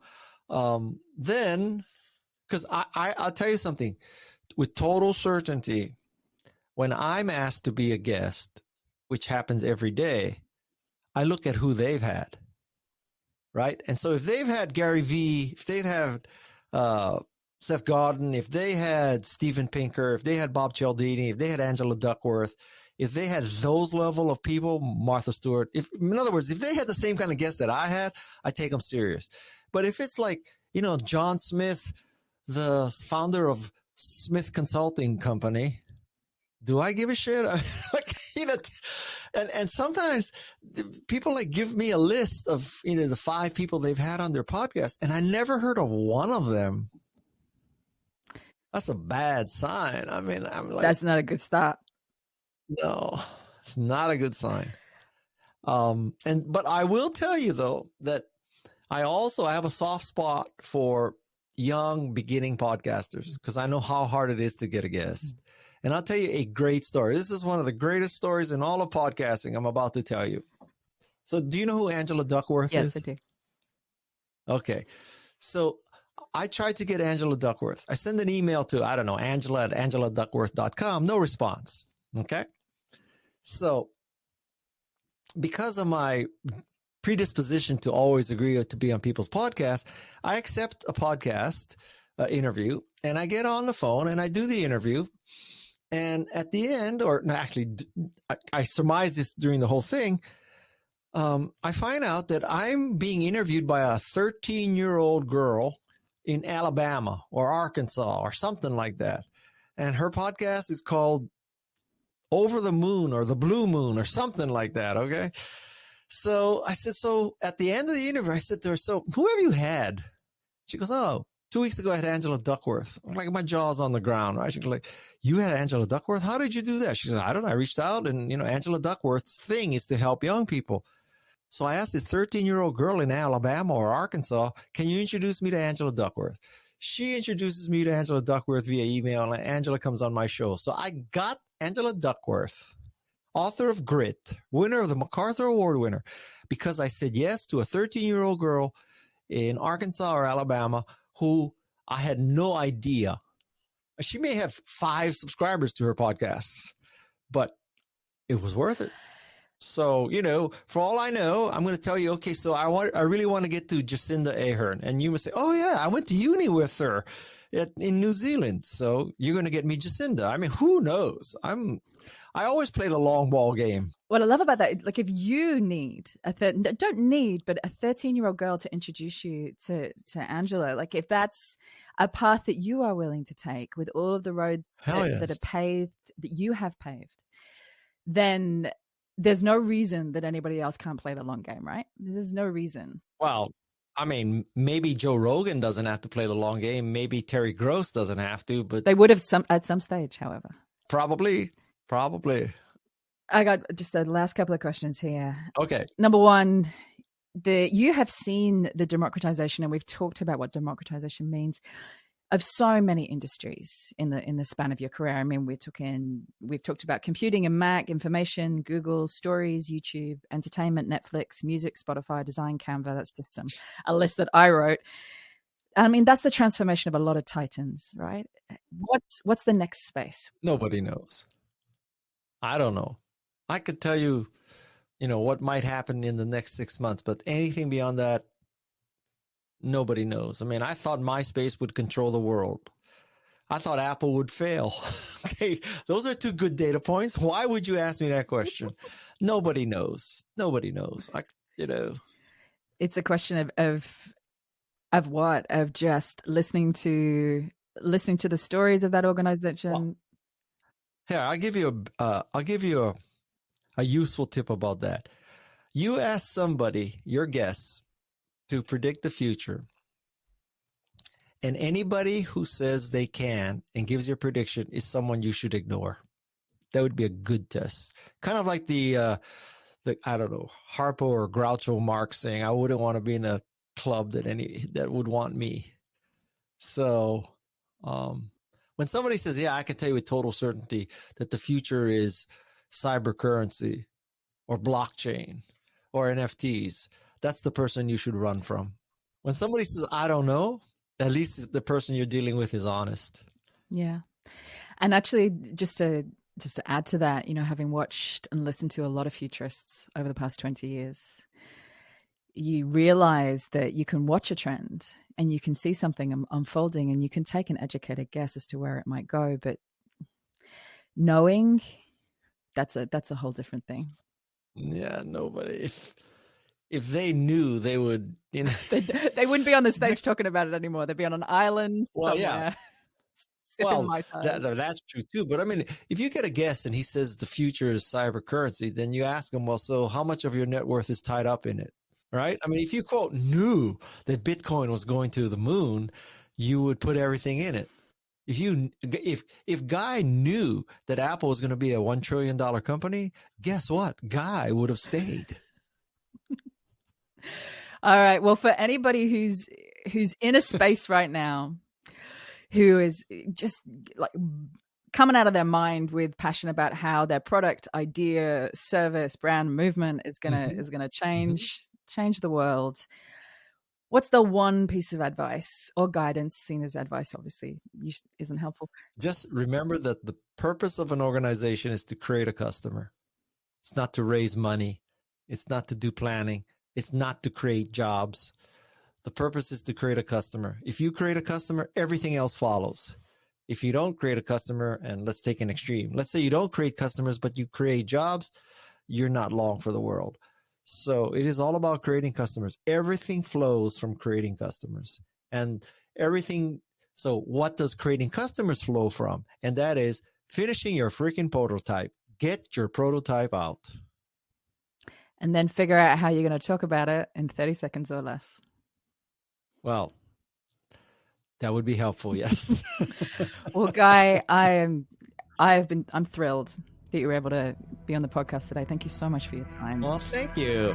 then, because I'll tell you something, with total certainty, when I'm asked to be a guest, which happens every day, I look at who they've had, right? And so if they've had Gary Vee, if they've had Seth Godin, if they had Steven Pinker, if they had Bob Cialdini, if they had Angela Duckworth, if they had those level of people, Martha Stewart, in other words, if they had the same kind of guests that I had, I take them serious. But if it's like, John Smith, the founder of Smith Consulting Company. Do I give a shit? Like, and sometimes people like give me a list of, the 5 people they've had on their podcast, and I never heard of one of them. That's a bad sign. I mean, I'm like, that's not a good start. No, it's not a good sign. But I will tell you though that I have a soft spot for young beginning podcasters because I know how hard it is to get a guest. And I'll tell you a great story. This is one of the greatest stories in all of podcasting I'm about to tell you. So do you know who Angela Duckworth is? Yes, I do. Okay. So I tried to get Angela Duckworth. I sent an email to, Angela@angeladuckworth.com. No response. Okay. So because of my predisposition to always agree to be on people's podcasts, I accept a podcast interview and I get on the phone and I do the interview. And at the end, I surmise this during the whole thing, I find out that I'm being interviewed by a 13-year-old girl in Alabama or Arkansas or something like that. And her podcast is called Over the Moon or The Blue Moon or something like that, okay? So I said, so at the end of the interview, I said to her, so who have you had? She goes, 2 weeks ago I had Angela Duckworth. I'm like, my jaw's on the ground, right? She goes like, you had Angela Duckworth? How did you do that? She said, I don't know. I reached out and, Angela Duckworth's thing is to help young people. So I asked this 13-year-old girl in Alabama or Arkansas, can you introduce me to Angela Duckworth? She introduces me to Angela Duckworth via email, and Angela comes on my show. So I got Angela Duckworth, author of Grit, winner of the MacArthur Award winner, because I said yes to a 13-year-old girl in Arkansas or Alabama who I had no idea. She may have 5 subscribers to her podcast, but it was worth it. So, for all I know, I'm going to tell you, okay, so I really want to get to Jacinda Ahern. And you must say, oh, yeah, I went to uni with her in New Zealand. So you're going to get me Jacinda. I mean, who knows? I always play the long ball game. What I love about that, like if you need but a 13-year-old girl to introduce you to Angela, like if that's a path that you are willing to take with all of the roads that are paved, that you have paved, then there's no reason that anybody else can't play the long game, right? There's no reason. Well, I mean, maybe Joe Rogan doesn't have to play the long game. Maybe Terry Gross doesn't have to, but they would have at some stage, however. Probably. I got just the last couple of questions here. Okay. Number one, you have seen the democratization, and we've talked about what democratization means, of so many industries in the span of your career. I mean, we've talked about computing and Mac, information, Google, stories, YouTube, entertainment, Netflix, music, Spotify, design, Canva. That's just a list that I wrote. I mean, that's the transformation of a lot of titans, right? What's the next space? Nobody knows. I don't know. I could tell you, what might happen in the next 6 months, but anything beyond that, nobody knows. I mean, I thought MySpace would control the world. I thought Apple would fail. Okay, those are 2 good data points. Why would you ask me that question? Nobody knows. It's a question of what? Of just listening to the stories of that organization. Well, here, I'll give you a useful tip about that. You ask somebody, your guests, to predict the future, and anybody who says they can and gives your prediction is someone you should ignore. That would be a good test. Kind of like the I don't know, Harpo or Groucho Marx saying, I wouldn't want to be in a club that would want me. So when somebody says, yeah, I can tell you with total certainty that the future is cyber currency or blockchain or NFTs, that's the person you should run from. When somebody says, I don't know, at least the person you're dealing with is honest. Yeah. And actually, just to add to that, having watched and listened to a lot of futurists over the past 20 years, you realize that you can watch a trend and you can see something unfolding and you can take an educated guess as to where it might go. But knowing, that's a whole different thing. Yeah, nobody. If they knew, they would, they wouldn't be on the stage talking about it anymore. They'd be on an island somewhere. Well, my toes. that's true too. But I mean, if you get a guest and he says the future is cyber currency, then you ask him, well, so how much of your net worth is tied up in it? Right? I mean, if you quote knew that Bitcoin was going to the moon, you would put everything in it. If Guy knew that Apple was going to be a $1 trillion company, guess what? Guy would have stayed. All right. Well, for anybody who's in a space right now, who is just like coming out of their mind with passion about how their product, idea, service, brand, movement is gonna change the world. What's the one piece of advice or guidance, seen as advice obviously isn't helpful? Just remember that the purpose of an organization is to create a customer. It's not to raise money. It's not to do planning. It's not to create jobs. The purpose is to create a customer. If you create a customer, everything else follows. If you don't create a customer, and let's take an extreme. Let's say you don't create customers, but you create jobs, you're not long for the world. So it is all about creating customers. Everything flows from creating customers. And everything, so what does creating customers flow from? And that is finishing your freaking prototype. Get your prototype out. And then figure out how you're going to talk about it in 30 seconds or less. Well, that would be helpful, yes. Well, Guy, I'm thrilled that you were able to be on the podcast today. Thank you so much for your time. Well, thank you.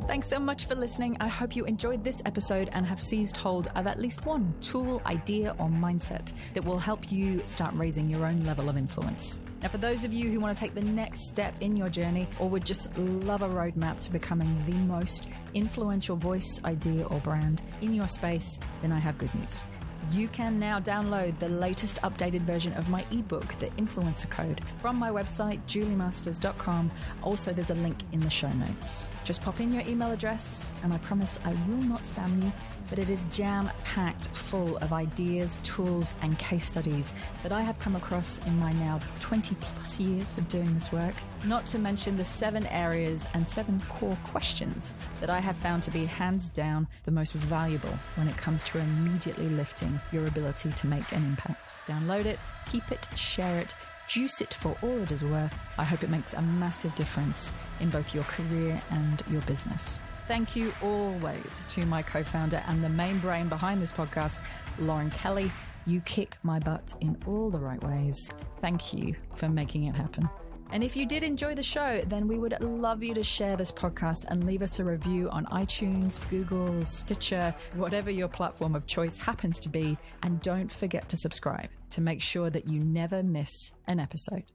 Thanks so much for listening. I hope you enjoyed this episode and have seized hold of at least one tool, idea, or mindset that will help you start raising your own level of influence. Now, for those of you who want to take the next step in your journey or would just love a roadmap to becoming the most influential voice, idea, or brand in your space, then I have good news. You can now download the latest updated version of my ebook, The Influencer Code, from my website, juliemasters.com. Also, there's a link in the show notes. Just pop in your email address, and I promise I will not spam you, but it is jam-packed full of ideas, tools, and case studies that I have come across in my now 20 plus years of doing this work. Not to mention the 7 areas and 7 core questions that I have found to be hands down the most valuable when it comes to immediately lifting your ability to make an impact. Download it, keep it, share it, juice it for all it is worth. I hope it makes a massive difference in both your career and your business. Thank you always to my co-founder and the main brain behind this podcast, Lauren Kelly. You kick my butt in all the right ways. Thank you for making it happen. And if you did enjoy the show, then we would love you to share this podcast and leave us a review on iTunes, Google, Stitcher, whatever your platform of choice happens to be. And don't forget to subscribe to make sure that you never miss an episode.